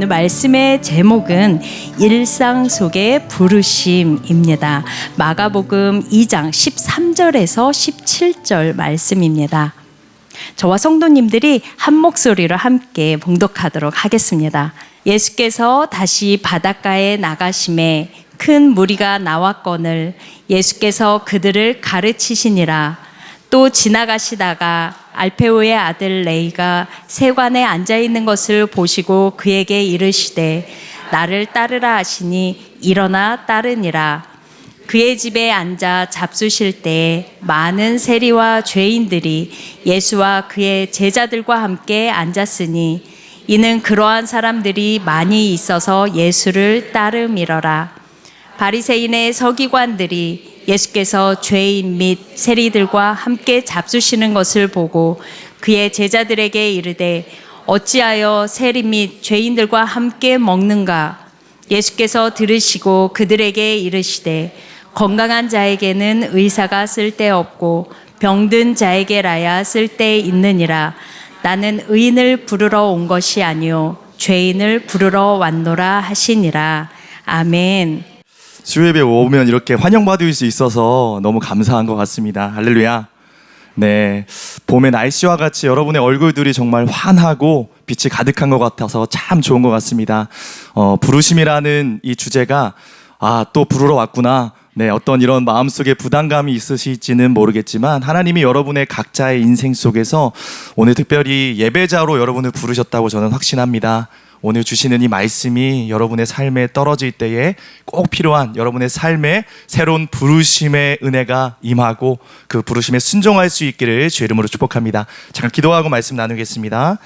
오늘 말씀의 제목은 일상 속의 부르심입니다. 마가복음 2장 13절에서 17절 말씀입니다. 저와 성도님들이 한 목소리로 함께 봉독하도록 하겠습니다. 예수께서 다시 바닷가에 나가심에 큰 무리가 나왔거늘 예수께서 그들을 가르치시니라. 또 지나가시다가 알페오의 아들 레이가 세관에 앉아있는 것을 보시고 그에게 이르시되 나를 따르라 하시니 일어나 따르니라. 그의 집에 앉아 잡수실 때에 많은 세리와 죄인들이 예수와 그의 제자들과 함께 앉았으니 이는 그러한 사람들이 많이 있어서 예수를 따름이러라. 바리새인의 서기관들이 예수께서 죄인 및 세리들과 함께 잡수시는 것을 보고 그의 제자들에게 이르되 어찌하여 세리 및 죄인들과 함께 먹는가? 예수께서 들으시고 그들에게 이르시되 건강한 자에게는 의사가 쓸데없고 병든 자에게라야 쓸데 있느니라. 나는 의인을 부르러 온 것이 아니요 죄인을 부르러 왔노라 하시니라. 아멘. 주예배 오면 이렇게 환영받을 수 있어서 너무 감사한 것 같습니다. 할렐루야. 네, 봄의 날씨와 같이 여러분의 얼굴들이 정말 환하고 빛이 가득한 것 같아서 참 좋은 것 같습니다. 부르심이라는 이 주제가 또 부르러 왔구나. 네, 어떤 이런 마음속에 부담감이 있으실지는 모르겠지만 하나님이 여러분의 각자의 인생 속에서 오늘 특별히 예배자로 여러분을 부르셨다고 저는 확신합니다. 오늘 주시는 이 말씀이 여러분의 삶에 떨어질 때에 꼭 필요한 여러분의 삶에 새로운 부르심의 은혜가 임하고 그 부르심에 순종할 수 있기를 주의 이름으로 축복합니다. 잠깐 기도하고 말씀 나누겠습니다.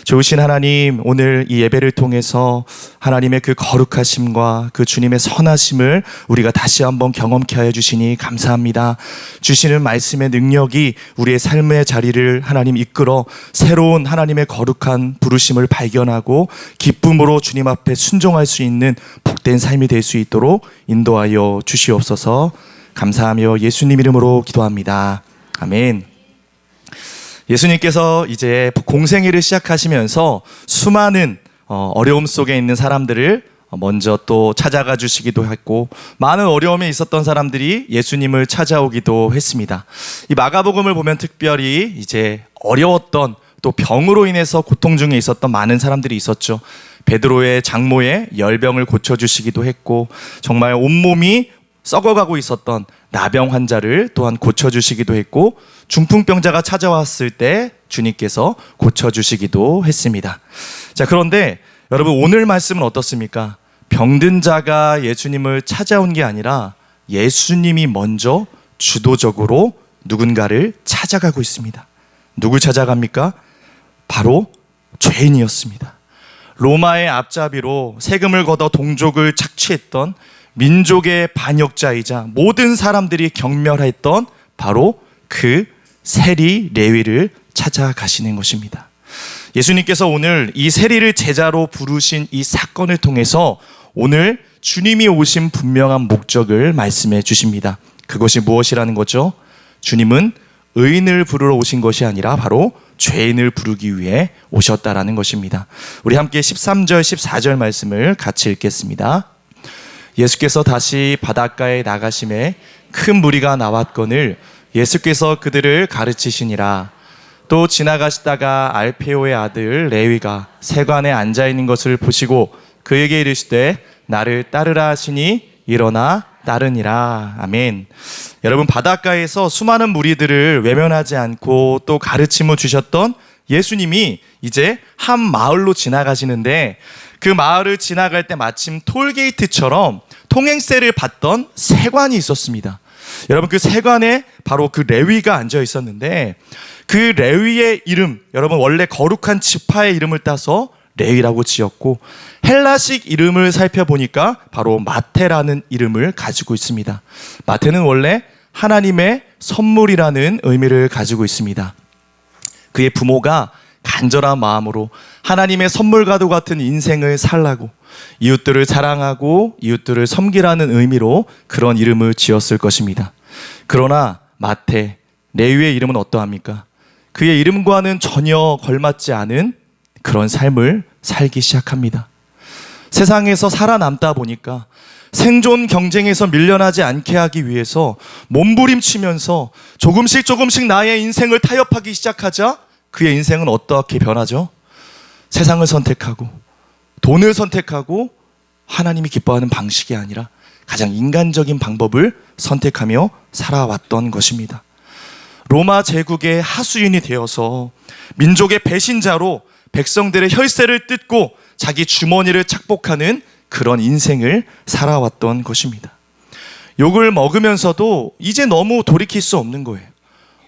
좋으신 하나님, 오늘 이 예배를 통해서 하나님의 그 거룩하심과 그 주님의 선하심을 우리가 다시 한번 경험케 하여 주시니 감사합니다. 주시는 말씀의 능력이 우리의 삶의 자리를 하나님 이끌어 새로운 하나님의 거룩한 부르심을 발견하고 기쁨으로 주님 앞에 순종할 수 있는 복된 삶이 될 수 있도록 인도하여 주시옵소서. 감사하며 예수님 이름으로 기도합니다. 아멘. 예수님께서 이제 공생애를 시작하시면서 수많은 어려움 속에 있는 사람들을 먼저 또 찾아가 주시기도 했고 많은 어려움에 있었던 사람들이 예수님을 찾아오기도 했습니다. 이 마가복음을 보면 특별히 이제 어려웠던 또 병으로 인해서 고통 중에 있었던 많은 사람들이 있었죠. 베드로의 장모의 열병을 고쳐주시기도 했고 정말 온몸이 썩어가고 있었던 나병 환자를 또한 고쳐주시기도 했고 중풍병자가 찾아왔을 때 주님께서 고쳐주시기도 했습니다. 자, 그런데 여러분 오늘 말씀은 어떻습니까? 병든 자가 예수님을 찾아온 게 아니라 예수님이 먼저 주도적으로 누군가를 찾아가고 있습니다. 누굴 찾아갑니까? 바로 죄인이었습니다. 로마의 앞잡이로 세금을 걷어 동족을 착취했던 민족의 반역자이자 모든 사람들이 경멸했던 바로 그 세리 레위를 찾아가시는 것입니다. 예수님께서 오늘 이 세리를 제자로 부르신 이 사건을 통해서 오늘 주님이 오신 분명한 목적을 말씀해 주십니다. 그것이 무엇이라는 거죠? 주님은 의인을 부르러 오신 것이 아니라 바로 죄인을 부르기 위해 오셨다라는 것입니다. 우리 함께 13절 14절 말씀을 같이 읽겠습니다. 예수께서 다시 바닷가에 나가심에 큰 무리가 나왔거늘 예수께서 그들을 가르치시니라. 또 지나가시다가 알페오의 아들 레위가 세관에 앉아있는 것을 보시고 그에게 이르시되 나를 따르라 하시니 일어나 따르니라. 아멘. 여러분, 바닷가에서 수많은 무리들을 외면하지 않고 또 가르침을 주셨던 예수님이 이제 한 마을로 지나가시는데 그 마을을 지나갈 때 마침 톨게이트처럼 통행세를 받던 세관이 있었습니다. 여러분, 그 세관에 바로 그 레위가 앉아 있었는데 그 레위의 이름, 여러분 원래 거룩한 지파의 이름을 따서 레위라고 지었고 헬라식 이름을 살펴보니까 바로 마테라는 이름을 가지고 있습니다. 마테는 원래 하나님의 선물이라는 의미를 가지고 있습니다. 그의 부모가 간절한 마음으로 하나님의 선물과도 같은 인생을 살라고 이웃들을 사랑하고 이웃들을 섬기라는 의미로 그런 이름을 지었을 것입니다. 그러나 마테, 레위의 이름은 어떠합니까? 그의 이름과는 전혀 걸맞지 않은 그런 삶을 살기 시작합니다. 세상에서 살아남다 보니까 생존 경쟁에서 밀려나지 않게 하기 위해서 몸부림치면서 조금씩 나의 인생을 타협하기 시작하자 그의 인생은 어떻게 변하죠? 세상을 선택하고 돈을 선택하고 하나님이 기뻐하는 방식이 아니라 가장 인간적인 방법을 선택하며 살아왔던 것입니다. 로마 제국의 하수인이 되어서 민족의 배신자로 백성들의 혈세를 뜯고 자기 주머니를 착복하는 그런 인생을 살아왔던 것입니다. 욕을 먹으면서도 이제 너무 돌이킬 수 없는 거예요.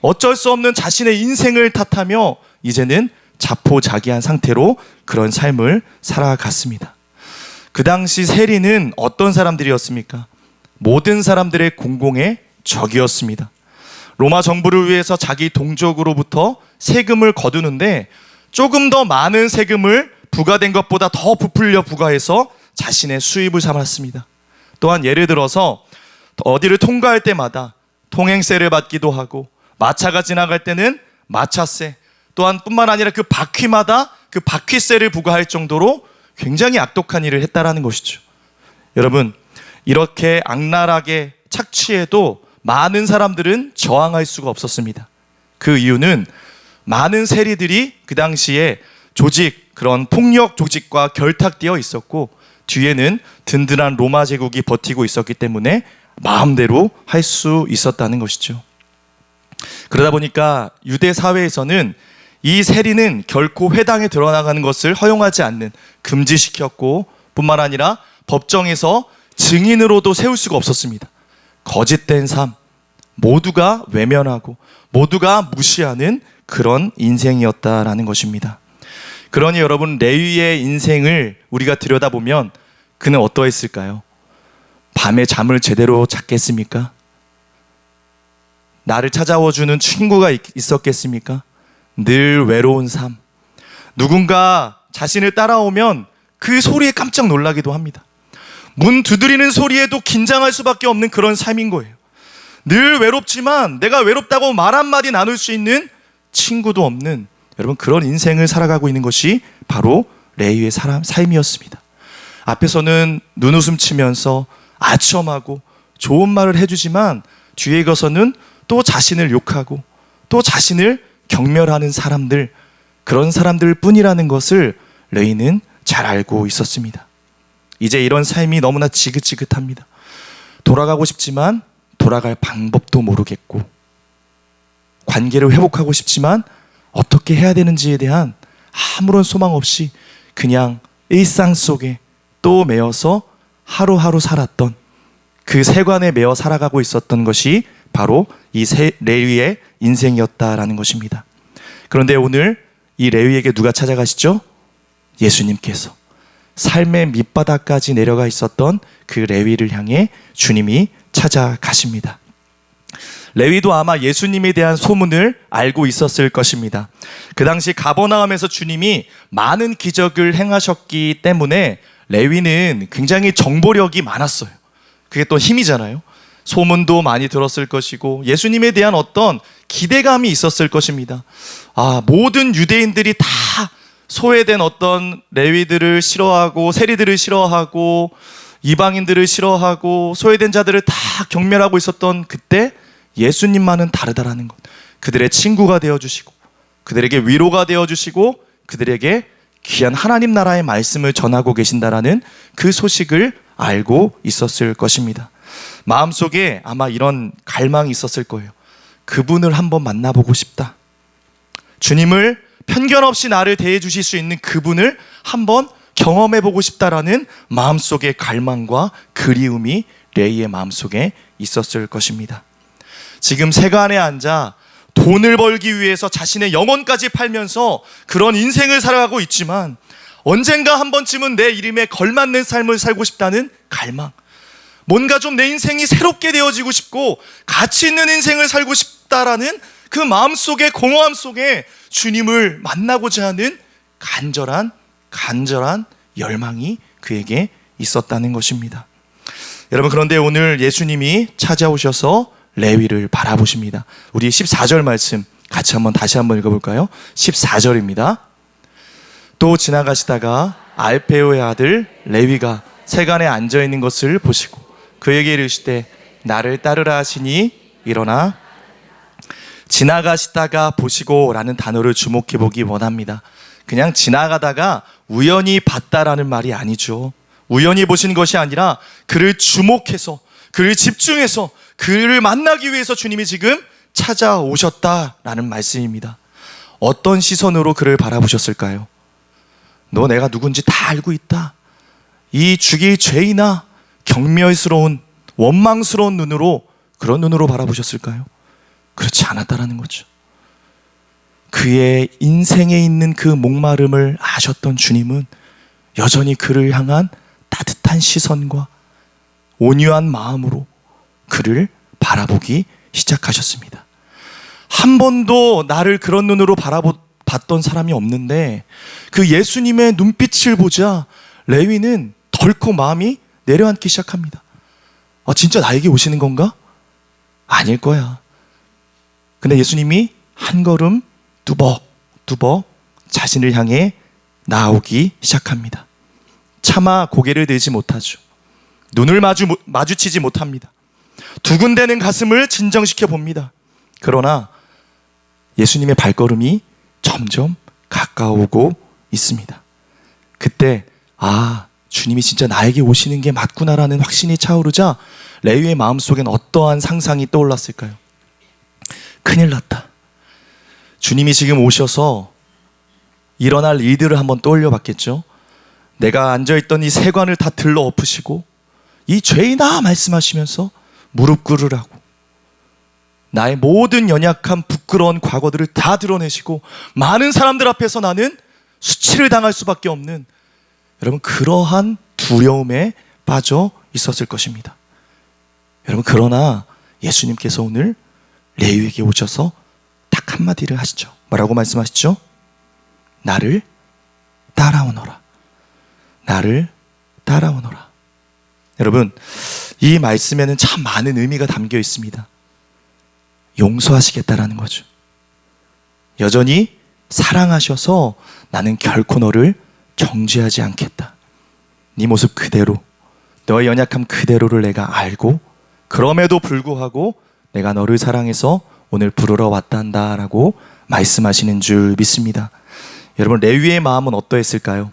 어쩔 수 없는 자신의 인생을 탓하며 이제는 자포자기한 상태로 그런 삶을 살아갔습니다. 그 당시 세리는 어떤 사람들이었습니까? 모든 사람들의 공공의 적이었습니다. 로마 정부를 위해서 자기 동족으로부터 세금을 거두는데 조금 더 많은 세금을 부과된 것보다 더 부풀려 부과해서 자신의 수입을 삼았습니다. 또한 예를 들어서 어디를 통과할 때마다 통행세를 받기도 하고 마차가 지나갈 때는 마차세, 또한 뿐만 아니라 그 바퀴마다 그 바퀴세를 부과할 정도로 굉장히 악독한 일을 했다라는 것이죠. 여러분, 이렇게 악랄하게 착취해도 많은 사람들은 저항할 수가 없었습니다. 그 이유는 많은 세리들이 그 당시에 그런 폭력 조직과 결탁되어 있었고 뒤에는 든든한 로마 제국이 버티고 있었기 때문에 마음대로 할 수 있었다는 것이죠. 그러다 보니까 유대 사회에서는 이 세리는 결코 회당에 들어나가는 것을 허용하지 않는, 금지시켰고 뿐만 아니라 법정에서 증인으로도 세울 수가 없었습니다. 거짓된 삶, 모두가 외면하고 모두가 무시하는 그런 인생이었다라는 것입니다. 그러니 여러분, 레위의 인생을 우리가 들여다보면 그는 어떠했을까요? 밤에 잠을 제대로 잤겠습니까? 나를 찾아와주는 친구가 있었겠습니까? 늘 외로운 삶. 누군가 자신을 따라오면 그 소리에 깜짝 놀라기도 합니다. 문 두드리는 소리에도 긴장할 수밖에 없는 그런 삶인 거예요. 늘 외롭지만 내가 외롭다고 말 한마디 나눌 수 있는 친구도 없는, 여러분, 그런 인생을 살아가고 있는 것이 바로 레위의 삶이었습니다. 앞에서는 눈웃음 치면서 아첨하고 좋은 말을 해주지만 뒤에 가서는 또 자신을 욕하고 또 자신을 경멸하는 사람들, 그런 사람들 뿐이라는 것을 레위는 잘 알고 있었습니다. 이제 이런 삶이 너무나 지긋지긋합니다. 돌아가고 싶지만 돌아갈 방법도 모르겠고, 관계를 회복하고 싶지만 어떻게 해야 되는지에 대한 아무런 소망 없이 그냥 일상 속에 또 매여서 하루하루 살았던, 그 세관에 매여 살아가고 있었던 것이 바로 이 레위의 인생이었다라는 것입니다. 그런데 오늘 이 레위에게 누가 찾아가시죠? 예수님께서. 삶의 밑바닥까지 내려가 있었던 그 레위를 향해 주님이 찾아가십니다. 레위도 아마 예수님에 대한 소문을 알고 있었을 것입니다. 그 당시 가버나움에서 주님이 많은 기적을 행하셨기 때문에 레위는 굉장히 정보력이 많았어요. 그게 또 힘이잖아요. 소문도 많이 들었을 것이고 예수님에 대한 어떤 기대감이 있었을 것입니다. 모든 유대인들이 다 소외된 어떤 레위들을 싫어하고 세리들을 싫어하고 이방인들을 싫어하고 소외된 자들을 다 경멸하고 있었던 그때 예수님만은 다르다라는 것, 그들의 친구가 되어주시고 그들에게 위로가 되어주시고 그들에게 귀한 하나님 나라의 말씀을 전하고 계신다라는 그 소식을 알고 있었을 것입니다. 마음속에 아마 이런 갈망이 있었을 거예요. 그분을 한번 만나보고 싶다. 주님을 편견 없이 나를 대해 주실 수 있는 그분을 한번 경험해보고 싶다라는 마음속의 갈망과 그리움이 레위의 마음속에 있었을 것입니다. 지금 세간에 앉아 돈을 벌기 위해서 자신의 영혼까지 팔면서 그런 인생을 살아가고 있지만 언젠가 한 번쯤은 내 이름에 걸맞는 삶을 살고 싶다는 갈망, 뭔가 좀 내 인생이 새롭게 되어지고 싶고 가치 있는 인생을 살고 싶다라는 그 마음속의 공허함 속에 주님을 만나고자 하는 간절한 열망이 그에게 있었다는 것입니다. 여러분, 그런데 오늘 예수님이 찾아오셔서 레위를 바라보십니다. 우리 14절 말씀 같이 다시 한번 읽어볼까요? 14절입니다. 또 지나가시다가 알페오의 아들 레위가 세간에 앉아 있는 것을 보시고 그에게 이르시되 나를 따르라 하시니 일어나 지나가시다가 보시고 라는 단어를 주목해 보기 원합니다. 그냥 지나가다가 우연히 봤다라는 말이 아니죠. 우연히 보신 것이 아니라 그를 주목해서 그를 집중해서 그를 만나기 위해서 주님이 지금 찾아오셨다라는 말씀입니다. 어떤 시선으로 그를 바라보셨을까요? 너 내가 누군지 다 알고 있다. 이 죽일 죄이나 경멸스러운 원망스러운 눈으로 그런 눈으로 바라보셨을까요? 그렇지 않았다라는 거죠. 그의 인생에 있는 그 목마름을 아셨던 주님은 여전히 그를 향한 따뜻한 시선과 온유한 마음으로 그를 바라보기 시작하셨습니다. 한 번도 나를 그런 눈으로 바라봤던 사람이 없는데 그 예수님의 눈빛을 보자 레위는 덜컥 마음이 내려앉기 시작합니다. 진짜 나에게 오시는 건가? 아닐 거야. 근데 예수님이 한 걸음 뚜벅뚜벅 자신을 향해 나아오기 시작합니다. 차마 고개를 들지 못하죠. 눈을 마주치지 못합니다. 두근대는 가슴을 진정시켜 봅니다. 그러나 예수님의 발걸음이 점점 가까워오고 있습니다. 그때 주님이 진짜 나에게 오시는 게 맞구나라는 확신이 차오르자 레위의 마음속엔 어떠한 상상이 떠올랐을까요? 큰일 났다. 주님이 지금 오셔서 일어날 일들을 한번 떠올려 봤겠죠. 내가 앉아있던 이 세관을 다 들러 엎으시고 이 죄이나 말씀하시면서 무릎 꿇으라고 나의 모든 연약한 부끄러운 과거들을 다 드러내시고 많은 사람들 앞에서 나는 수치를 당할 수밖에 없는 여러분 그러한 두려움에 빠져 있었을 것입니다. 여러분 그러나 예수님께서 오늘 레위에게 오셔서 딱 한마디를 하시죠. 뭐라고 말씀하시죠? 나를 따라오너라. 나를 따라오너라. 여러분 이 말씀에는 참 많은 의미가 담겨 있습니다. 용서하시겠다라는 거죠. 여전히 사랑하셔서 나는 결코 너를 정죄하지 않겠다. 네 모습 그대로 너의 연약함 그대로를 내가 알고 그럼에도 불구하고 내가 너를 사랑해서 오늘 부르러 왔단다라고 말씀하시는 줄 믿습니다. 여러분 레위의 마음은 어떠했을까요?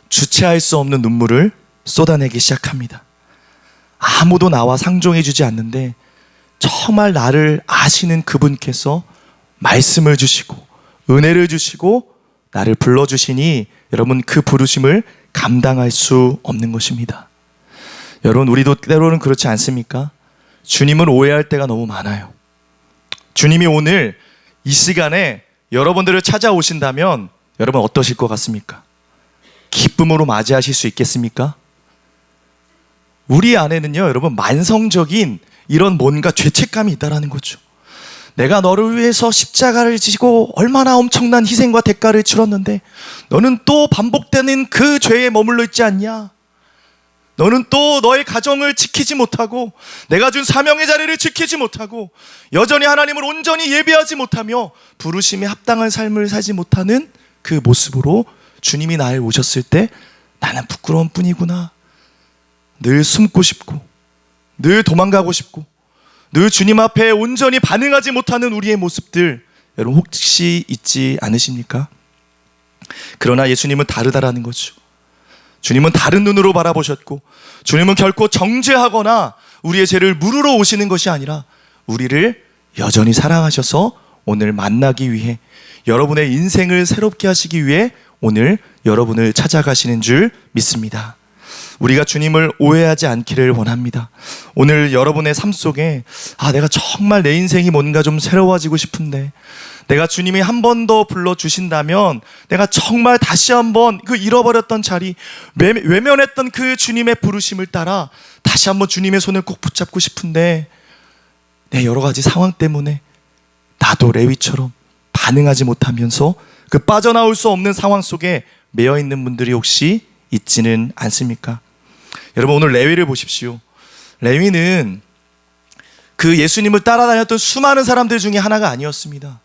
주체할 수 없는 눈물을 쏟아내기 시작합니다. 아무도 나와 상종해 주지 않는데 정말 나를 아시는 그분께서 말씀을 주시고 은혜를 주시고 나를 불러주시니 여러분 그 부르심을 감당할 수 없는 것입니다. 여러분 우리도 때로는 그렇지 않습니까? 주님을 오해할 때가 너무 많아요. 주님이 오늘 이 시간에 여러분들을 찾아오신다면 여러분 어떠실 것 같습니까? 기쁨으로 맞이하실 수 있겠습니까? 우리 안에는요 여러분 만성적인 이런 뭔가 죄책감이 있다라는 거죠. 내가 너를 위해서 십자가를 지고 얼마나 엄청난 희생과 대가를 치렀는데 너는 또 반복되는 그 죄에 머물러 있지 않냐? 너는 또 너의 가정을 지키지 못하고 내가 준 사명의 자리를 지키지 못하고 여전히 하나님을 온전히 예배하지 못하며 부르심에 합당한 삶을 살지 못하는 그 모습으로 주님이 나에 오셨을 때 나는 부끄러운 뿐이구나. 늘 숨고 싶고 늘 도망가고 싶고 늘 주님 앞에 온전히 반응하지 못하는 우리의 모습들 여러분 혹시 있지 않으십니까? 그러나 예수님은 다르다라는 거죠. 주님은 다른 눈으로 바라보셨고 주님은 결코 정죄하거나 우리의 죄를 물으러 오시는 것이 아니라 우리를 여전히 사랑하셔서 오늘 만나기 위해 여러분의 인생을 새롭게 하시기 위해 오늘 여러분을 찾아가시는 줄 믿습니다. 우리가 주님을 오해하지 않기를 원합니다. 오늘 여러분의 삶 속에 내가 정말 내 인생이 뭔가 좀 새로워지고 싶은데 내가 주님이 한 번 더 불러주신다면 내가 정말 다시 한번 그 잃어버렸던 자리 외면했던 그 주님의 부르심을 따라 다시 한번 주님의 손을 꼭 붙잡고 싶은데 내 여러 가지 상황 때문에 나도 레위처럼 반응하지 못하면서 그 빠져나올 수 없는 상황 속에 매여 있는 분들이 혹시 있지는 않습니까? 여러분 오늘 레위를 보십시오. 레위는 그 예수님을 따라다녔던 수많은 사람들 중에 하나가 아니었습니다.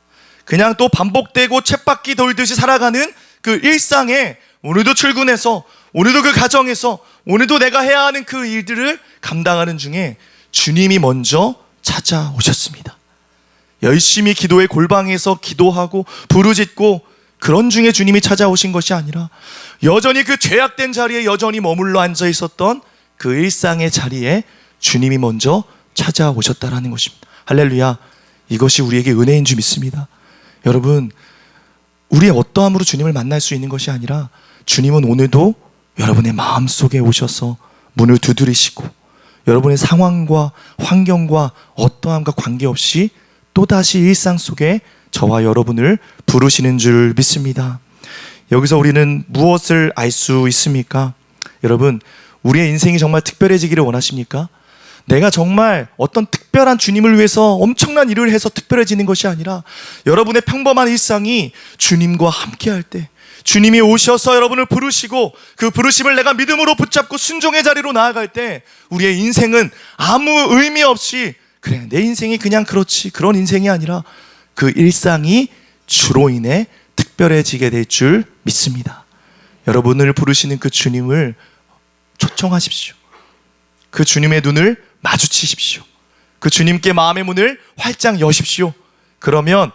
그냥 또 반복되고 쳇바퀴 돌듯이 살아가는 그 일상의 오늘도 출근해서, 오늘도 그 가정에서, 오늘도 내가 해야 하는 그 일들을 감당하는 중에 주님이 먼저 찾아오셨습니다. 열심히 기도의 골방에서 기도하고 부르짖고 그런 중에 주님이 찾아오신 것이 아니라 여전히 그 죄악된 자리에 여전히 머물러 앉아 있었던 그 일상의 자리에 주님이 먼저 찾아오셨다라는 것입니다. 할렐루야. 이것이 우리에게 은혜인 줄 믿습니다. 여러분, 우리의 어떠함으로 주님을 만날 수 있는 것이 아니라 주님은 오늘도 여러분의 마음속에 오셔서 문을 두드리시고 여러분의 상황과 환경과 어떠함과 관계없이 또다시 일상 속에 저와 여러분을 부르시는 줄 믿습니다. 여기서 우리는 무엇을 알 수 있습니까? 여러분, 우리의 인생이 정말 특별해지기를 원하십니까? 내가 정말 어떤 특별한 주님을 위해서 엄청난 일을 해서 특별해지는 것이 아니라 여러분의 평범한 일상이 주님과 함께할 때, 주님이 오셔서 여러분을 부르시고 그 부르심을 내가 믿음으로 붙잡고 순종의 자리로 나아갈 때 우리의 인생은 아무 의미 없이 그래, 내 인생이 그냥 그렇지, 그런 인생이 아니라 그 일상이 주로 인해 특별해지게 될 줄 믿습니다. 여러분을 부르시는 그 주님을 초청하십시오. 그 주님의 눈을 마주치십시오. 그 주님께 마음의 문을 활짝 여십시오. 그러면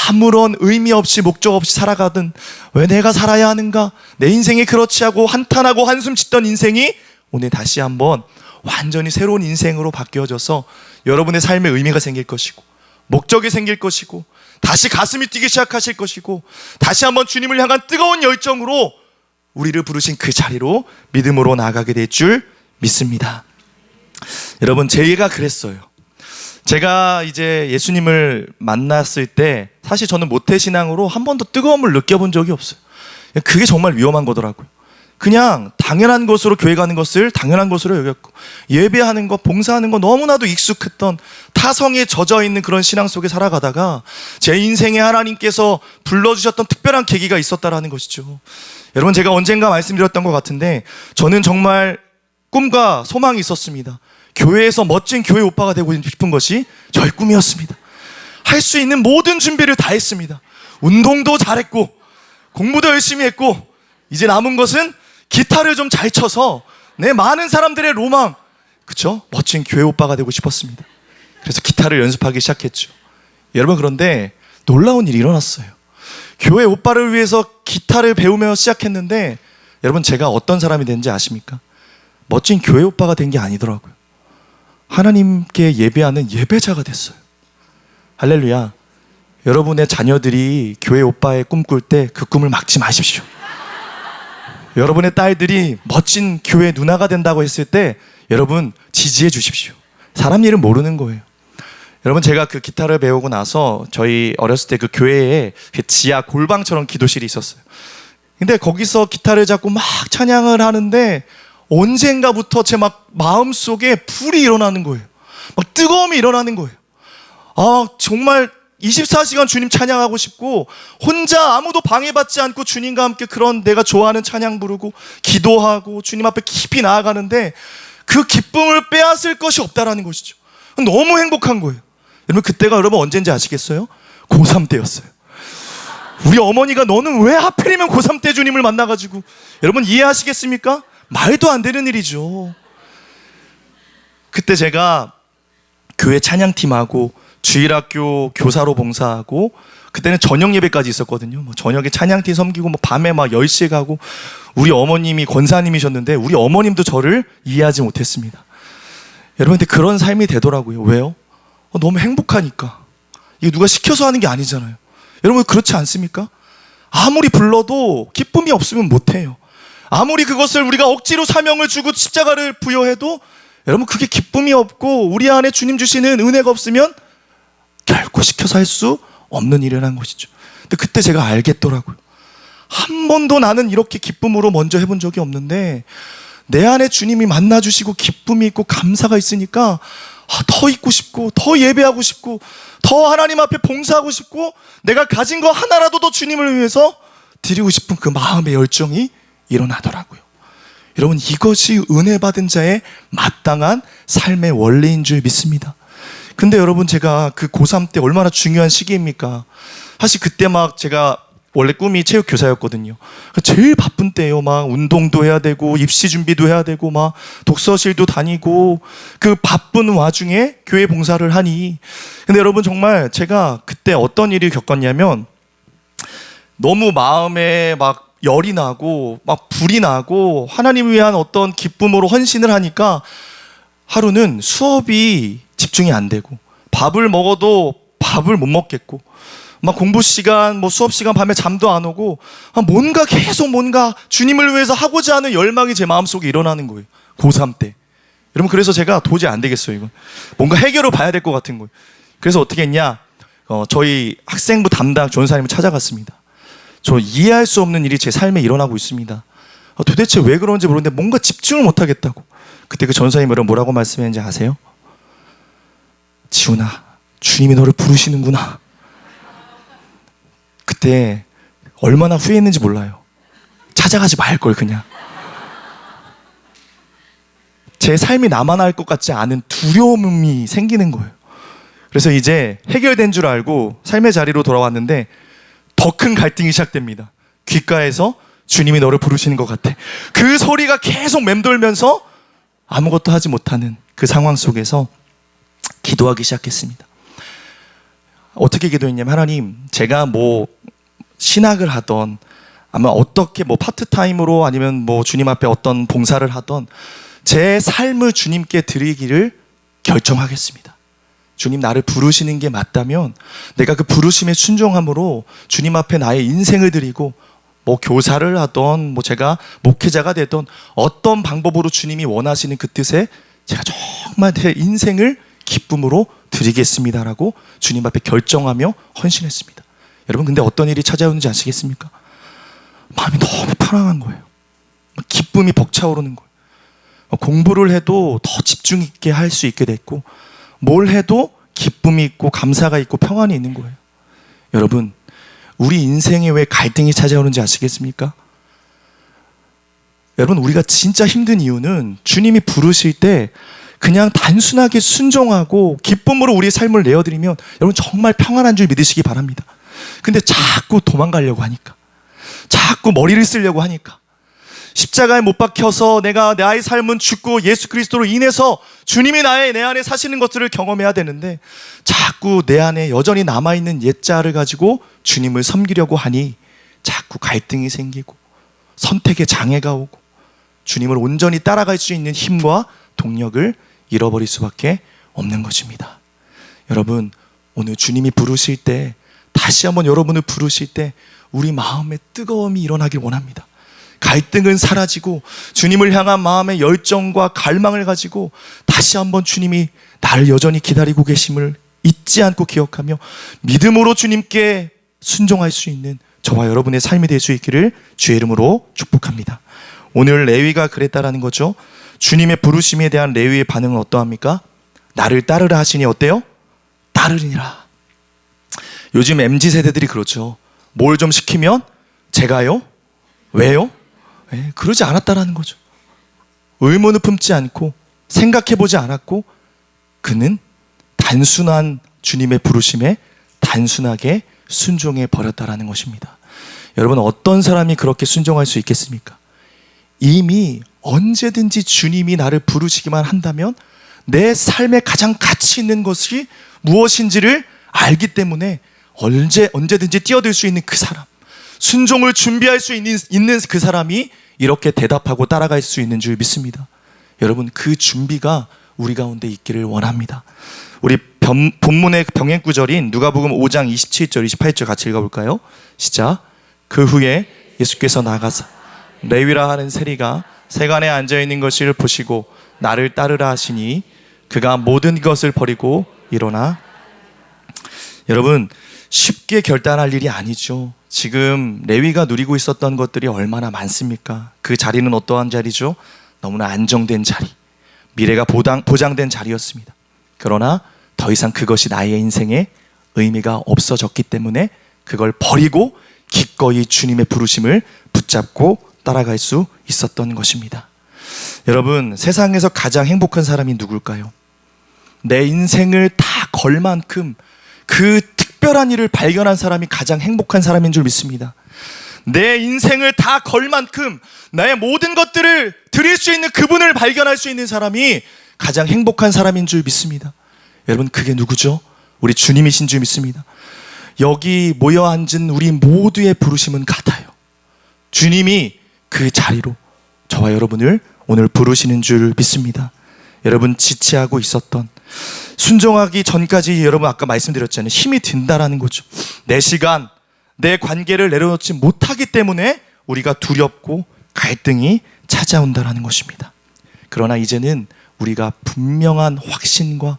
아무런 의미 없이 목적 없이 살아가든 왜 내가 살아야 하는가, 내 인생이 그렇지 하고 한탄하고 한숨 짓던 인생이 오늘 다시 한번 완전히 새로운 인생으로 바뀌어져서 여러분의 삶에 의미가 생길 것이고 목적이 생길 것이고 다시 가슴이 뛰기 시작하실 것이고 다시 한번 주님을 향한 뜨거운 열정으로 우리를 부르신 그 자리로 믿음으로 나아가게 될 줄 믿습니다. 여러분, 제가 그랬어요. 제가 이제 예수님을 만났을 때 사실 저는 모태신앙으로 한 번도 뜨거움을 느껴본 적이 없어요. 그게 정말 위험한 거더라고요. 그냥 당연한 것으로 교회 가는 것을 당연한 것으로 여겼고 예배하는 것, 봉사하는 것 너무나도 익숙했던 타성에 젖어 있는 그런 신앙 속에 살아가다가 제 인생에 하나님께서 불러주셨던 특별한 계기가 있었다라는 것이죠. 여러분, 제가 언젠가 말씀드렸던 것 같은데 저는 정말 꿈과 소망이 있었습니다. 교회에서 멋진 교회 오빠가 되고 싶은 것이 저의 꿈이었습니다. 할 수 있는 모든 준비를 다 했습니다. 운동도 잘했고 공부도 열심히 했고 이제 남은 것은 기타를 좀 잘 쳐서 내 많은 사람들의 로망, 그쵸? 멋진 교회 오빠가 되고 싶었습니다. 그래서 기타를 연습하기 시작했죠. 여러분, 그런데 놀라운 일이 일어났어요. 교회 오빠를 위해서 기타를 배우며 시작했는데 여러분, 제가 어떤 사람이 된지 아십니까? 멋진 교회 오빠가 된 게 아니더라고요. 하나님께 예배하는 예배자가 됐어요. 할렐루야. 여러분의 자녀들이 교회 오빠의 꿈 꿀 때 그 꿈을 막지 마십시오. 여러분의 딸들이 멋진 교회 누나가 된다고 했을 때 여러분 지지해 주십시오. 사람 일은 모르는 거예요. 여러분, 제가 그 기타를 배우고 나서 저희 어렸을 때 그 교회에 그 지하 골방처럼 기도실이 있었어요. 근데 거기서 기타를 잡고 막 찬양을 하는데 언젠가부터 제 막 마음속에 불이 일어나는 거예요. 막 뜨거움이 일어나는 거예요. 아, 정말 24시간 주님 찬양하고 싶고 혼자 아무도 방해받지 않고 주님과 함께 그런 내가 좋아하는 찬양 부르고 기도하고 주님 앞에 깊이 나아가는데 그 기쁨을 빼앗을 것이 없다라는 것이죠. 너무 행복한 거예요. 여러분, 그때가 여러분 언제인지 아시겠어요? 고3 때였어요. 우리 어머니가 너는 왜 하필이면 고3 때 주님을 만나가지고, 여러분 이해하시겠습니까? 말도 안 되는 일이죠. 그때 제가 교회 찬양팀하고 주일학교 교사로 봉사하고 그때는 저녁 예배까지 있었거든요. 뭐 저녁에 찬양팀 섬기고 뭐 밤에 막 10시에 가고 우리 어머님이 권사님이셨는데 우리 어머님도 저를 이해하지 못했습니다. 여러분, 근데 그런 삶이 되더라고요. 왜요? 너무 행복하니까. 이거 누가 시켜서 하는 게 아니잖아요. 여러분, 그렇지 않습니까? 아무리 불러도 기쁨이 없으면 못해요. 아무리 그것을 우리가 억지로 사명을 주고 십자가를 부여해도 여러분 그게 기쁨이 없고 우리 안에 주님 주시는 은혜가 없으면 결코 시켜서 할 수 없는 일이라는 것이죠. 근데 그때 제가 알겠더라고요. 한 번도 나는 이렇게 기쁨으로 먼저 해본 적이 없는데 내 안에 주님이 만나주시고 기쁨이 있고 감사가 있으니까 더 있고 싶고 더 예배하고 싶고 더 하나님 앞에 봉사하고 싶고 내가 가진 거 하나라도 더 주님을 위해서 드리고 싶은 그 마음의 열정이 일어나더라고요. 여러분, 이것이 은혜 받은 자의 마땅한 삶의 원리인 줄 믿습니다. 근데 여러분, 제가 그 고3 때 얼마나 중요한 시기입니까? 사실 그때 막 제가 원래 꿈이 체육 교사였거든요. 제일 바쁜 때예요. 막 운동도 해야 되고 입시 준비도 해야 되고 막 독서실도 다니고 그 바쁜 와중에 교회 봉사를 하니. 근데 여러분 정말 제가 그때 어떤 일을 겪었냐면 너무 마음에 막 열이 나고 막 불이 나고 하나님을 위한 어떤 기쁨으로 헌신을 하니까 하루는 수업이 집중이 안 되고 밥을 먹어도 밥을 못 먹겠고 막 공부 시간, 뭐 수업 시간 밤에 잠도 안 오고 뭔가 계속 뭔가 주님을 위해서 하고자 하는 열망이 제 마음속에 일어나는 거예요. 고3 때. 여러분 그래서 제가 도저히 안 되겠어요. 이건 뭔가 해결을 봐야 될 것 같은 거예요. 그래서 어떻게 했냐? 저희 학생부 담당 전사님을 찾아갔습니다. 저 이해할 수 없는 일이 제 삶에 일어나고 있습니다. 도대체 왜 그런지 모르는데 뭔가 집중을 못 하겠다고. 그때 그 전사님이 뭐라고 말씀했는지 아세요? 지훈아, 주님이 너를 부르시는구나. 그때 얼마나 후회했는지 몰라요. 찾아가지 말걸 그냥. 제 삶이 나만 할 것 같지 않은 두려움이 생기는 거예요. 그래서 이제 해결된 줄 알고 삶의 자리로 돌아왔는데 더 큰 갈등이 시작됩니다. 귓가에서 주님이 너를 부르시는 것 같아. 그 소리가 계속 맴돌면서 아무것도 하지 못하는 그 상황 속에서 기도하기 시작했습니다. 어떻게 기도했냐면 하나님, 제가 뭐 신학을 하던 아마 어떻게 뭐 파트타임으로 아니면 뭐 주님 앞에 어떤 봉사를 하던 제 삶을 주님께 드리기를 결정하겠습니다. 주님 나를 부르시는 게 맞다면 내가 그 부르심에 순종함으로 주님 앞에 나의 인생을 드리고 뭐 교사를 하던 뭐 제가 목회자가 되던 어떤 방법으로 주님이 원하시는 그 뜻에 제가 정말 제 인생을 기쁨으로 드리겠습니다라고 주님 앞에 결정하며 헌신했습니다. 여러분 근데 어떤 일이 찾아오는지 아시겠습니까? 마음이 너무 편안한 거예요. 기쁨이 벅차오르는 거예요. 공부를 해도 더 집중 있게 할 수 있게 됐고 뭘 해도 기쁨이 있고 감사가 있고 평안이 있는 거예요. 여러분 우리 인생에 왜 갈등이 찾아오는지 아시겠습니까? 여러분 우리가 진짜 힘든 이유는 주님이 부르실 때 그냥 단순하게 순종하고 기쁨으로 우리의 삶을 내어드리면 여러분 정말 평안한 줄 믿으시기 바랍니다. 근데 자꾸 도망가려고 하니까 자꾸 머리를 쓰려고 하니까 십자가에 못 박혀서 내가 나의 삶은 죽고 예수 그리스도로 인해서 주님이 내 안에 사시는 것들을 경험해야 되는데 자꾸 내 안에 여전히 남아있는 옛자를 가지고 주님을 섬기려고 하니 자꾸 갈등이 생기고 선택에 장애가 오고 주님을 온전히 따라갈 수 있는 힘과 동력을 잃어버릴 수밖에 없는 것입니다. 여러분 오늘 주님이 부르실 때 다시 한번 여러분을 부르실 때 우리 마음에 뜨거움이 일어나길 원합니다. 갈등은 사라지고 주님을 향한 마음의 열정과 갈망을 가지고 다시 한번 주님이 나를 여전히 기다리고 계심을 잊지 않고 기억하며 믿음으로 주님께 순종할 수 있는 저와 여러분의 삶이 될 수 있기를 주의 이름으로 축복합니다. 오늘 레위가 그랬다라는 거죠. 주님의 부르심에 대한 레위의 반응은 어떠합니까? 나를 따르라 하시니 어때요? 따르리라. 요즘 MZ세대들이 그렇죠. 뭘 좀 시키면 제가요? 왜요? 네, 그러지 않았다라는 거죠. 의문을 품지 않고 생각해보지 않았고 그는 단순한 주님의 부르심에 단순하게 순종해 버렸다라는 것입니다. 여러분 어떤 사람이 그렇게 순종할 수 있겠습니까? 이미 언제든지 주님이 나를 부르시기만 한다면 내 삶에 가장 가치 있는 것이 무엇인지를 알기 때문에 언제든지 뛰어들 수 있는 그 사람, 순종을 준비할 수 있는 그 사람이 이렇게 대답하고 따라갈 수 있는 줄 믿습니다. 여러분 그 준비가 우리 가운데 있기를 원합니다. 우리 본문의 병행 구절인 누가복음 5장 27절 28절 같이 읽어볼까요? 시작. 그 후에 예수께서 나가사 레위라 하는 세리가 세간에 앉아있는 것을 보시고 나를 따르라 하시니 그가 모든 것을 버리고 일어나. 여러분 쉽게 결단할 일이 아니죠. 지금 레위가 누리고 있었던 것들이 얼마나 많습니까? 그 자리는 어떠한 자리죠? 너무나 안정된 자리, 미래가 보장된 자리였습니다. 그러나 더 이상 그것이 나의 인생에 의미가 없어졌기 때문에 그걸 버리고 기꺼이 주님의 부르심을 붙잡고 따라갈 수 있었던 것입니다. 여러분 세상에서 가장 행복한 사람이 누굴까요? 내 인생을 다 걸 만큼 그 특별한 일을 발견한 사람이 가장 행복한 사람인 줄 믿습니다. 내 인생을 다 걸 만큼 나의 모든 것들을 드릴 수 있는 그분을 발견할 수 있는 사람이 가장 행복한 사람인 줄 믿습니다. 여러분, 그게 누구죠? 우리 주님이신 줄 믿습니다. 여기 모여 앉은 우리 모두의 부르심은 같아요. 주님이 그 자리로 저와 여러분을 오늘 부르시는 줄 믿습니다. 여러분, 지체하고 있었던, 순종하기 전까지 여러분 아까 말씀드렸잖아요. 힘이 든다라는 거죠. 내 시간, 내 관계를 내려놓지 못하기 때문에 우리가 두렵고 갈등이 찾아온다라는 것입니다. 그러나 이제는 우리가 분명한 확신과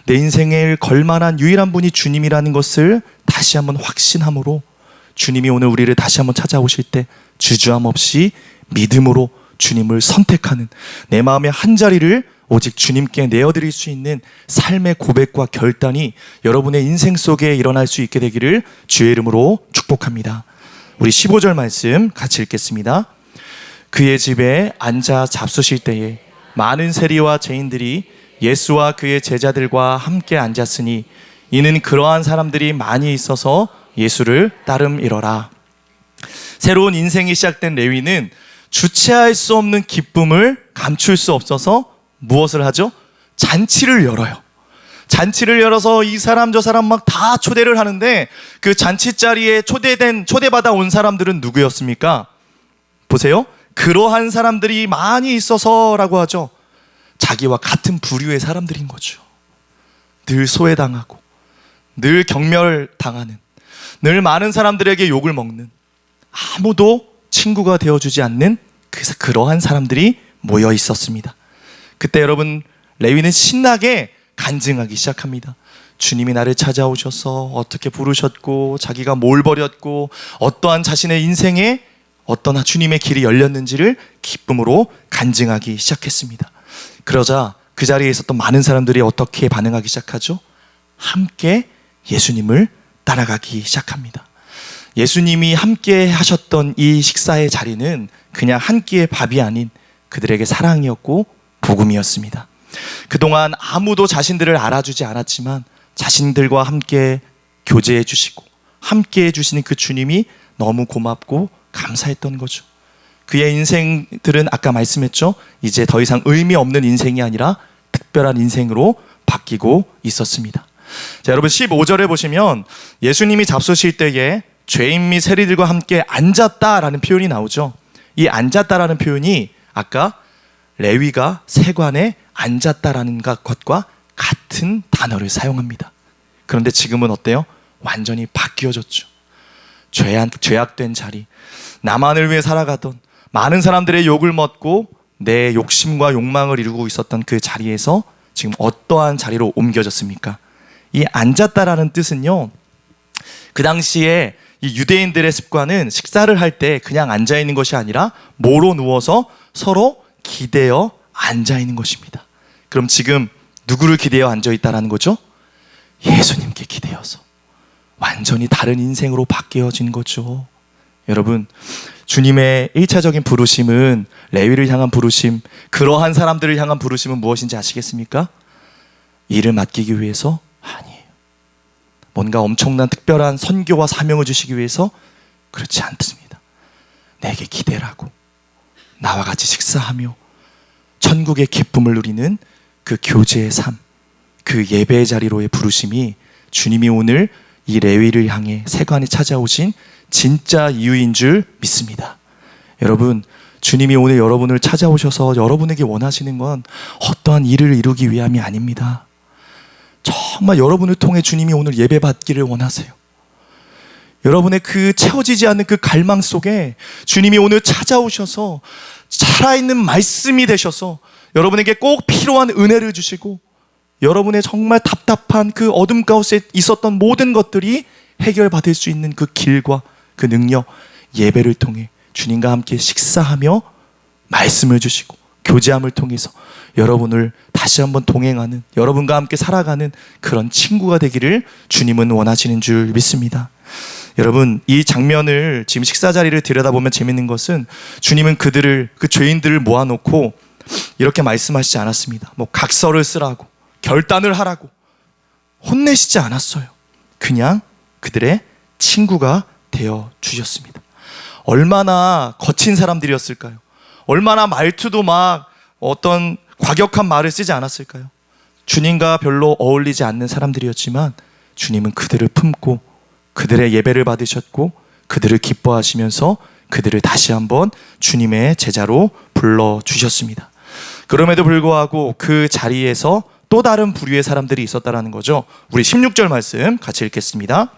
내 인생을 걸만한 유일한 분이 주님이라는 것을 다시 한번 확신함으로, 주님이 오늘 우리를 다시 한번 찾아오실 때 주저함 없이 믿음으로 주님을 선택하는, 내 마음의 한 자리를 오직 주님께 내어드릴 수 있는 삶의 고백과 결단이 여러분의 인생 속에 일어날 수 있게 되기를 주의 이름으로 축복합니다. 우리 15절 말씀 같이 읽겠습니다. 그의 집에 앉아 잡수실 때에 많은 세리와 죄인들이 예수와 그의 제자들과 함께 앉았으니 이는 그러한 사람들이 많이 있어서 예수를 따름이러라. 새로운 인생이 시작된 레위는 주체할 수 없는 기쁨을 감출 수 없어서 무엇을 하죠? 잔치를 열어요. 잔치를 열어서 이 사람 저 사람 막 다 초대를 하는데, 그 잔치 자리에 초대받아 온 사람들은 누구였습니까? 보세요. 그러한 사람들이 많이 있어서라고 하죠. 자기와 같은 부류의 사람들인 거죠. 늘 소외당하고 늘 경멸당하는, 늘 많은 사람들에게 욕을 먹는, 아무도 친구가 되어주지 않는 그러한 사람들이 모여 있었습니다. 그때 여러분, 레위는 신나게 간증하기 시작합니다. 주님이 나를 찾아오셔서 어떻게 부르셨고, 자기가 뭘 버렸고, 어떠한 자신의 인생에 어떤 주님의 길이 열렸는지를 기쁨으로 간증하기 시작했습니다. 그러자 그 자리에 있었던 많은 사람들이 어떻게 반응하기 시작하죠? 함께 예수님을 따라가기 시작합니다. 예수님이 함께 하셨던 이 식사의 자리는 그냥 한 끼의 밥이 아닌 그들에게 사랑이었고 복음이었습니다. 그동안 아무도 자신들을 알아주지 않았지만 자신들과 함께 교제해 주시고 함께 해주시는 그 주님이 너무 고맙고 감사했던 거죠. 그의 인생들은 아까 말씀했죠. 이제 더 이상 의미 없는 인생이 아니라 특별한 인생으로 바뀌고 있었습니다. 자, 여러분 15절에 보시면 예수님이 잡수실 때에 죄인 및 세리들과 함께 앉았다라는 표현이 나오죠. 이 앉았다라는 표현이 아까 레위가 세관에 앉았다라는 것과 같은 단어를 사용합니다. 그런데 지금은 어때요? 완전히 바뀌어졌죠. 죄악된 자리, 나만을 위해 살아가던, 많은 사람들의 욕을 먹고 내 욕심과 욕망을 이루고 있었던 그 자리에서 지금 어떠한 자리로 옮겨졌습니까? 이 앉았다라는 뜻은요, 그 당시에 이 유대인들의 습관은 식사를 할 때 그냥 앉아 있는 것이 아니라 모로 누워서 서로 기대어 앉아 있는 것입니다. 그럼 지금 누구를 기대어 앉아 있다라는 거죠? 예수님께 기대어서 완전히 다른 인생으로 바뀌어진 거죠. 여러분, 주님의 1차적인 부르심은, 레위를 향한 부르심, 그러한 사람들을 향한 부르심은 무엇인지 아시겠습니까? 일을 맡기기 위해서? 아니에요. 뭔가 엄청난 특별한 선교와 사명을 주시기 위해서? 그렇지 않습니다. 내게 기대라고, 나와 같이 식사하며 천국의 기쁨을 누리는 그 교제의 삶, 그 예배의 자리로의 부르심이 주님이 오늘 이 레위를 향해 세관에 찾아오신 진짜 이유인 줄 믿습니다. 여러분, 주님이 오늘 여러분을 찾아오셔서 여러분에게 원하시는 건 어떠한 일을 이루기 위함이 아닙니다. 정말 여러분을 통해 주님이 오늘 예배받기를 원하세요. 여러분의 그 채워지지 않는 그 갈망 속에 주님이 오늘 찾아오셔서 살아있는 말씀이 되셔서 여러분에게 꼭 필요한 은혜를 주시고, 여러분의 정말 답답한 그 어둠 가운데 있었던 모든 것들이 해결받을 수 있는 그 길과 그 능력, 예배를 통해 주님과 함께 식사하며 말씀을 주시고 교제함을 통해서 여러분을 다시 한번 동행하는, 여러분과 함께 살아가는 그런 친구가 되기를 주님은 원하시는 줄 믿습니다. 여러분, 이 장면을 지금 식사 자리를 들여다보면 재밌는 것은 주님은 그 죄인들을 모아놓고 이렇게 말씀하시지 않았습니다. 뭐 각서를 쓰라고, 결단을 하라고 혼내시지 않았어요. 그냥 그들의 친구가 되어 주셨습니다. 얼마나 거친 사람들이었을까요? 얼마나 말투도 막 어떤 과격한 말을 쓰지 않았을까요? 주님과 별로 어울리지 않는 사람들이었지만 주님은 그들을 품고 그들의 예배를 받으셨고 그들을 기뻐하시면서 그들을 다시 한번 주님의 제자로 불러주셨습니다. 그럼에도 불구하고 그 자리에서 또 다른 부류의 사람들이 있었다는 거죠. 우리 16절 말씀 같이 읽겠습니다.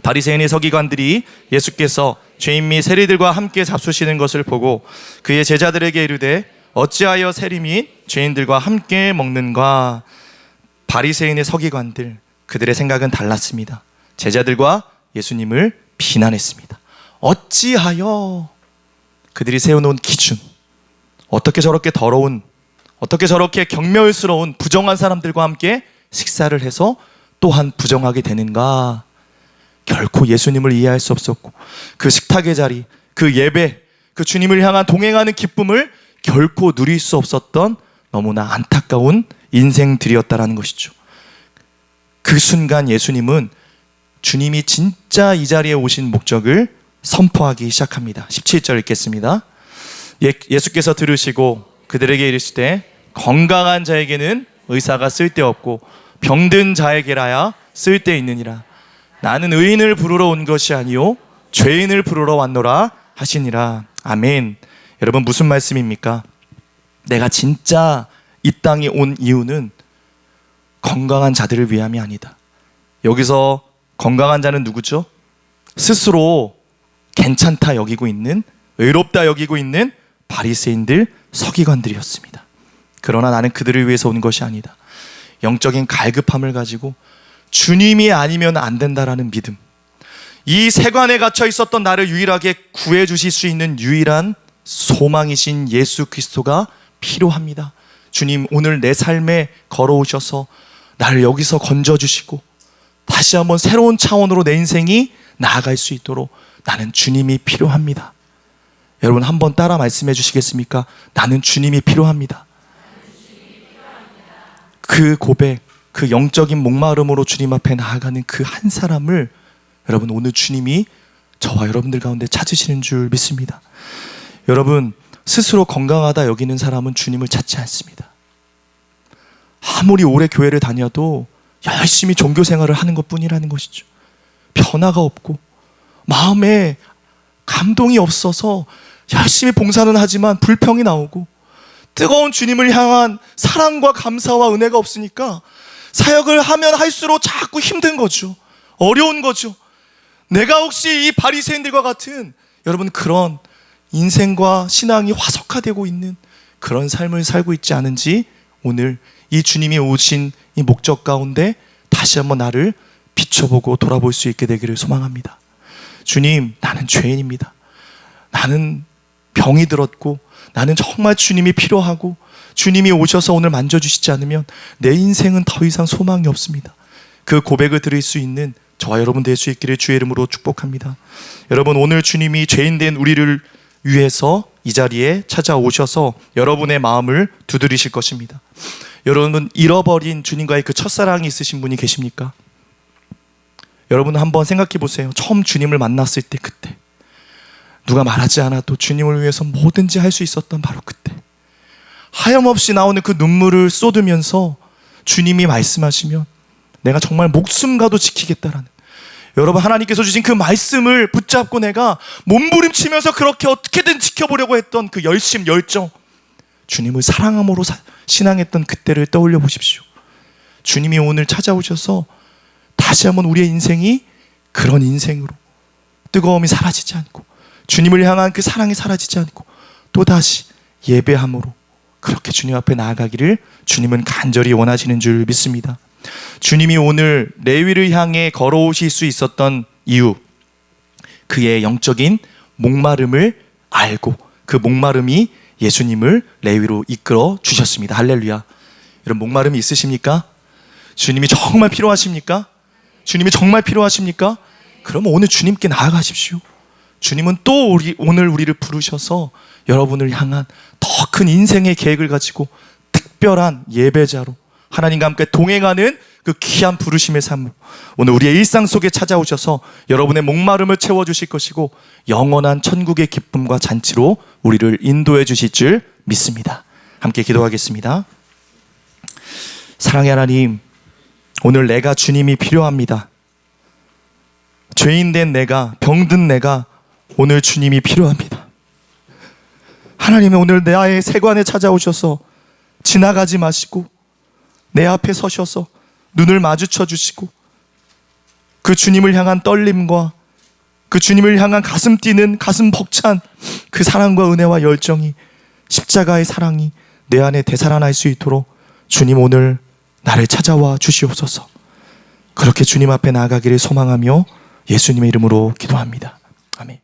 바리새인의 서기관들이 예수께서 죄인 및 세리들과 함께 잡수시는 것을 보고 그의 제자들에게 이르되 어찌하여 세리 및 죄인들과 함께 먹는가? 바리새인의 서기관들, 그들의 생각은 달랐습니다. 제자들과 예수님을 비난했습니다. 어찌하여? 그들이 세워놓은 기준, 어떻게 저렇게 더러운, 어떻게 저렇게 경멸스러운 부정한 사람들과 함께 식사를 해서 또한 부정하게 되는가? 결코 예수님을 이해할 수 없었고 그 식탁의 자리, 그 예배, 그 주님을 향한 동행하는 기쁨을 결코 누릴 수 없었던 너무나 안타까운 인생들이었다라는 것이죠. 그 순간 예수님은 주님이 진짜 이 자리에 오신 목적을 선포하기 시작합니다. 17절 읽겠습니다. 예수께서 들으시고 그들에게 이르시되 건강한 자에게는 의사가 쓸데없고 병든 자에게라야 쓸데있느니라. 나는 의인을 부르러 온 것이 아니요 죄인을 부르러 왔노라 하시니라. 아멘. 여러분 무슨 말씀입니까? 내가 진짜 이 땅에 온 이유는 건강한 자들을 위함이 아니다. 여기서 건강한 자는 누구죠? 스스로 괜찮다 여기고 있는, 의롭다 여기고 있는 바리새인들, 서기관들이었습니다. 그러나 나는 그들을 위해서 온 것이 아니다. 영적인 갈급함을 가지고 주님이 아니면 안 된다라는 믿음, 이 세관에 갇혀 있었던 나를 유일하게 구해 주실 수 있는 유일한 소망이신 예수 그리스도가 필요합니다. 주님 오늘 내 삶에 걸어오셔서 나를 여기서 건져주시고 다시 한번 새로운 차원으로 내 인생이 나아갈 수 있도록 나는 주님이 필요합니다. 여러분 한번 따라 말씀해 주시겠습니까? 나는 주님이 필요합니다. 그 고백, 그 영적인 목마름으로 주님 앞에 나아가는 그 한 사람을 여러분 오늘 주님이 저와 여러분들 가운데 찾으시는 줄 믿습니다. 여러분 스스로 건강하다 여기는 사람은 주님을 찾지 않습니다. 아무리 오래 교회를 다녀도 열심히 종교 생활을 하는 것뿐이라는 것이죠. 변화가 없고 마음에 감동이 없어서 열심히 봉사는 하지만 불평이 나오고 뜨거운 주님을 향한 사랑과 감사와 은혜가 없으니까 사역을 하면 할수록 자꾸 힘든 거죠. 어려운 거죠. 내가 혹시 이 바리새인들과 같은 여러분 그런 인생과 신앙이 화석화되고 있는 그런 삶을 살고 있지 않은지 오늘 이 주님이 오신 이 목적 가운데 다시 한번 나를 비춰보고 돌아볼 수 있게 되기를 소망합니다. 주님, 나는 죄인입니다. 나는 병이 들었고 나는 정말 주님이 필요하고 주님이 오셔서 오늘 만져주시지 않으면 내 인생은 더 이상 소망이 없습니다. 그 고백을 드릴 수 있는 저와 여러분 될 수 있기를 주의 이름으로 축복합니다. 여러분 오늘 주님이 죄인된 우리를 위해서 이 자리에 찾아오셔서 여러분의 마음을 두드리실 것입니다. 여러분 잃어버린 주님과의 그 첫사랑이 있으신 분이 계십니까? 여러분 한번 생각해 보세요. 처음 주님을 만났을 때 그때 누가 말하지 않아도 주님을 위해서 뭐든지 할 수 있었던 바로 그때 하염없이 나오는 그 눈물을 쏟으면서 주님이 말씀하시면 내가 정말 목숨 가도 지키겠다라는 여러분 하나님께서 주신 그 말씀을 붙잡고 내가 몸부림치면서 그렇게 어떻게든 지켜보려고 했던 그 열심, 열정 주님을 사랑함으로 신앙했던 그때를 떠올려 보십시오. 주님이 오늘 찾아오셔서 다시 한번 우리의 인생이 그런 인생으로 뜨거움이 사라지지 않고 주님을 향한 그 사랑이 사라지지 않고 또다시 예배함으로 그렇게 주님 앞에 나아가기를 주님은 간절히 원하시는 줄 믿습니다. 주님이 오늘 레위를 향해 걸어오실 수 있었던 이유, 그의 영적인 목마름을 알고 그 목마름이 예수님을 레위로 이끌어 주셨습니다. 할렐루야. 여러분 목마름이 있으십니까? 주님이 정말 필요하십니까? 주님이 정말 필요하십니까? 그러면 오늘 주님께 나아가십시오. 주님은 또 오늘 우리를 부르셔서 여러분을 향한 더 큰 인생의 계획을 가지고 특별한 예배자로 하나님과 함께 동행하는 그 귀한 부르심의 삶, 오늘 우리의 일상 속에 찾아오셔서 여러분의 목마름을 채워주실 것이고 영원한 천국의 기쁨과 잔치로 우리를 인도해 주실 줄 믿습니다. 함께 기도하겠습니다. 사랑의 하나님, 오늘 내가 주님이 필요합니다. 죄인된 내가, 병든 내가 오늘 주님이 필요합니다. 하나님은 오늘 나의 세관에 찾아오셔서 지나가지 마시고 내 앞에 서셔서 눈을 마주쳐 주시고 그 주님을 향한 떨림과 그 주님을 향한 가슴 뛰는, 가슴 벅찬 그 사랑과 은혜와 열정이, 십자가의 사랑이 내 안에 되살아날 수 있도록 주님 오늘 나를 찾아와 주시옵소서. 그렇게 주님 앞에 나아가기를 소망하며 예수님의 이름으로 기도합니다. 아멘.